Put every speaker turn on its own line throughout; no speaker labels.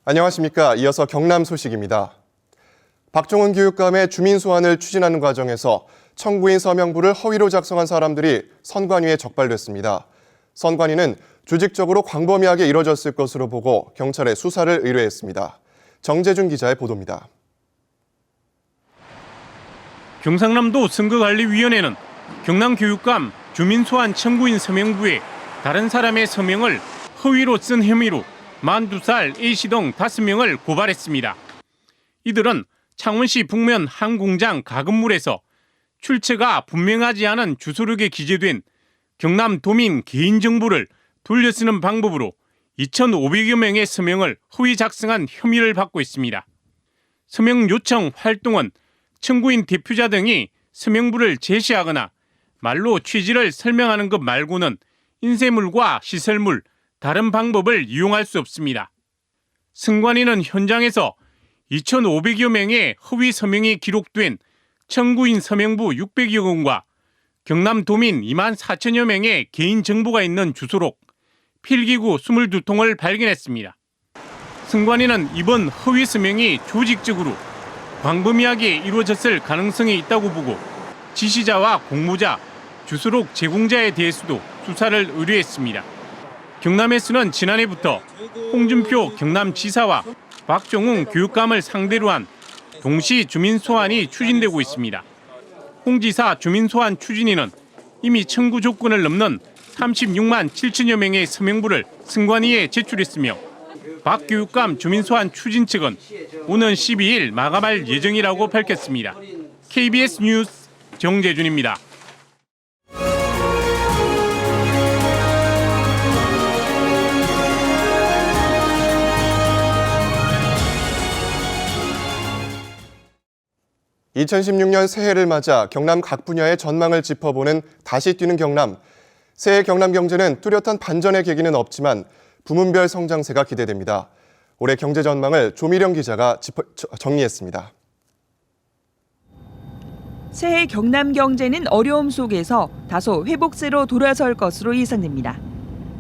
안녕하십니까. 이어서 경남 소식입니다. 박종훈 교육감의 주민 소환을 추진하는 과정에서 청구인 서명부를 허위로 작성한 사람들이 선관위에 적발됐습니다. 선관위는 조직적으로 광범위하게 이뤄졌을 것으로 보고 경찰에 수사를 의뢰했습니다. 정재준 기자의 보도입니다.
경상남도 선거관리위원회는 경남교육감 주민 소환 청구인 서명부에 다른 사람의 서명을 허위로 쓴 혐의로 42살 A씨 등 5명을 고발했습니다. 이들은 창원시 북면 한 공장 가건물에서 출처가 분명하지 않은 주소록에 기재된 경남 도민 개인정보를 돌려쓰는 방법으로 2,500여 명의 서명을 허위 작성한 혐의를 받고 있습니다. 서명 요청 활동은 청구인 대표자 등이 서명부를 제시하거나 말로 취지를 설명하는 것 말고는 인쇄물과 시설물, 다른 방법을 이용할 수 없습니다. 선관위는 현장에서 2,500여 명의 허위 서명이 기록된 청구인 서명부 600여 건과 경남 도민 2만 4천여 명의 개인정보가 있는 주소록, 필기구 22통을 발견했습니다. 선관위는 이번 허위 서명이 조직적으로 광범위하게 이루어졌을 가능성이 있다고 보고 지시자와 공모자, 주소록 제공자에 대해서도 수사를 의뢰했습니다. 경남에서는 지난해부터 홍준표 경남지사와 박종훈 교육감을 상대로 한 동시 주민 소환이 추진되고 있습니다. 홍 지사 주민 소환 추진위는 이미 청구 조건을 넘는 36만 7천여 명의 서명부를 선관위에 제출했으며 박 교육감 주민 소환 추진 측은 오는 12일 마감할 예정이라고 밝혔습니다. KBS 뉴스 정재준입니다.
(2016년) 새해를 맞아 경남 각 분야의 전망을 짚어보는 다시 뛰는 경남. 새해 경남 경제는 뚜렷한 반전의 계기는 없지만 부문별 성장세가 기대됩니다. 올해 경제 전망을 조미령 기자가 정리했습니다.
새해 경남 경제는 어려움 속에서 다소 회복세로 돌아설 것으로 예상됩니다.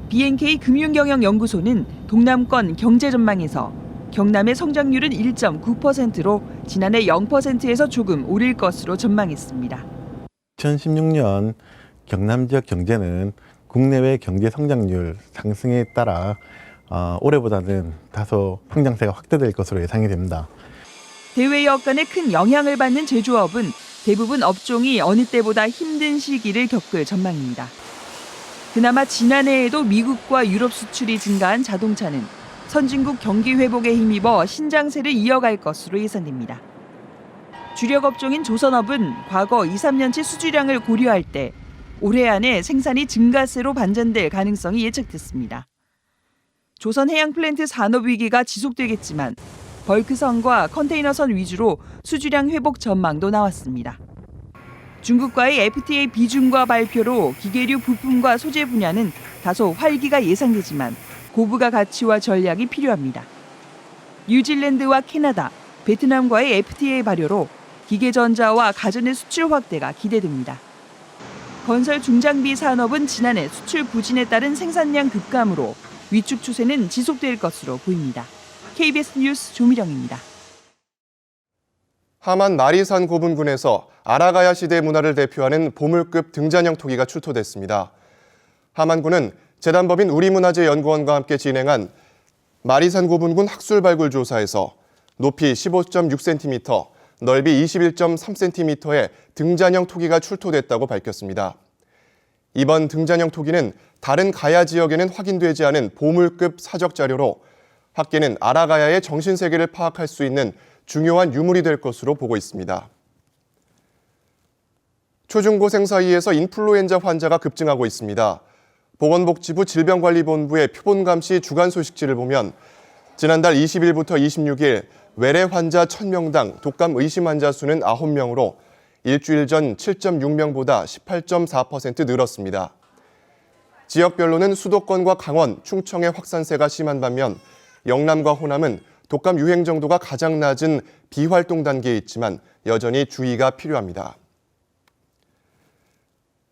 BNK 금융경영연구소는 동남권 경제 전망에서 경남의 성장률은 1.9%로 지난해 0%에서 조금 오를 것으로 전망했습니다.
2016년 경남 지역 경제는 국내외 경제 성장률 상승에 따라 올해보다는 다소 성장세가 확대될 것으로 예상이 됩니다.
대외 여건에 큰 영향을 받는 제조업은 대부분 업종이 어느 때보다 힘든 시기를 겪을 전망입니다. 그나마 지난해에도 미국과 유럽 수출이 증가한 자동차는 선진국 경기 회복에 힘입어 신장세를 이어갈 것으로 예상됩니다. 주력 업종인 조선업은 과거 2, 3년치 수주량을 고려할 때 올해 안에 생산이 증가세로 반전될 가능성이 예측됐습니다. 조선해양플랜트 산업위기가 지속되겠지만 벌크선과 컨테이너선 위주로 수주량 회복 전망도 나왔습니다. 중국과의 FTA 비준과 발표로 기계류 부품과 소재 분야는 다소 활기가 예상되지만 고부가 가치와 전략이 필요합니다. 뉴질랜드와 캐나다, 베트남과의 FTA 발효로 기계전자와 가전의 수출 확대가 기대됩니다. 건설 중장비 산업은 지난해 수출 부진에 따른 생산량 급감으로 위축 추세는 지속될 것으로 보입니다. KBS 뉴스 조미령입니다.
함안 마리산 고분군에서 아라가야 시대 문화를 대표하는 보물급 등잔형 토기가 출토됐습니다. 함안군은 재단법인 우리문화재연구원과 함께 진행한 마리산 고분군 학술 발굴 조사에서 높이 15.6cm, 넓이 21.3cm의 등잔형 토기가 출토됐다고 밝혔습니다. 이번 등잔형 토기는 다른 가야 지역에는 확인되지 않은 보물급 사적 자료로 학계는 아라가야의 정신세계를 파악할 수 있는 중요한 유물이 될 것으로 보고 있습니다. 초중고생 사이에서 인플루엔자 환자가 급증하고 있습니다. 보건복지부 질병관리본부의 표본감시 주간 소식지를 보면 지난달 20일부터 26일 외래 환자 1000명당 독감 의심 환자 수는 9명으로 일주일 전 7.6명보다 18.4% 늘었습니다. 지역별로는 수도권과 강원, 충청의 확산세가 심한 반면 영남과 호남은 독감 유행 정도가 가장 낮은 비활동 단계에 있지만 여전히 주의가 필요합니다.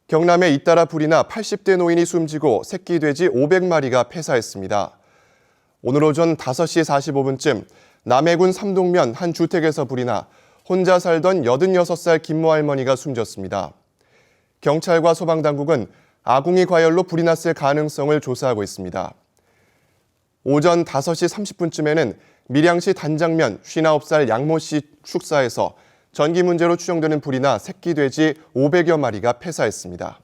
경남에 잇따라 불이 나 80대 노인이 숨지고 새끼 돼지 500마리가 폐사했습니다. 오늘 오전 5시 45분쯤 남해군 삼동면 한 주택에서 불이 나 혼자 살던 86살 김모 할머니가 숨졌습니다. 경찰과 소방당국은 아궁이 과열로 불이 났을 가능성을 조사하고 있습니다. 오전 5시 30분쯤에는 밀양시 단장면 59살 양모 씨 축사에서 전기 문제로 추정되는 불이 나 새끼 돼지 500여 마리가 폐사했습니다.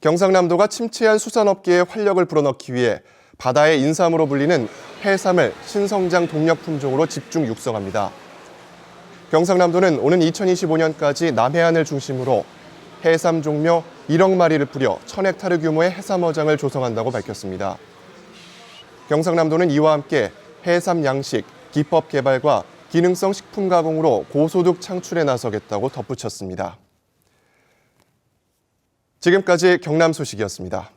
경상남도가 침체한 수산업계에 활력을 불어넣기 위해 바다의 인삼으로 불리는 해삼을 신성장 동력 품종으로 집중 육성합니다. 경상남도는 오는 2025년까지 남해안을 중심으로 해삼 종묘 1억 마리를 뿌려 1000헥타르 규모의 해삼어장을 조성한다고 밝혔습니다. 경상남도는 이와 함께 해삼 양식, 기법 개발과 기능성 식품 가공으로 고소득 창출에 나서겠다고 덧붙였습니다. 지금까지 경남 소식이었습니다.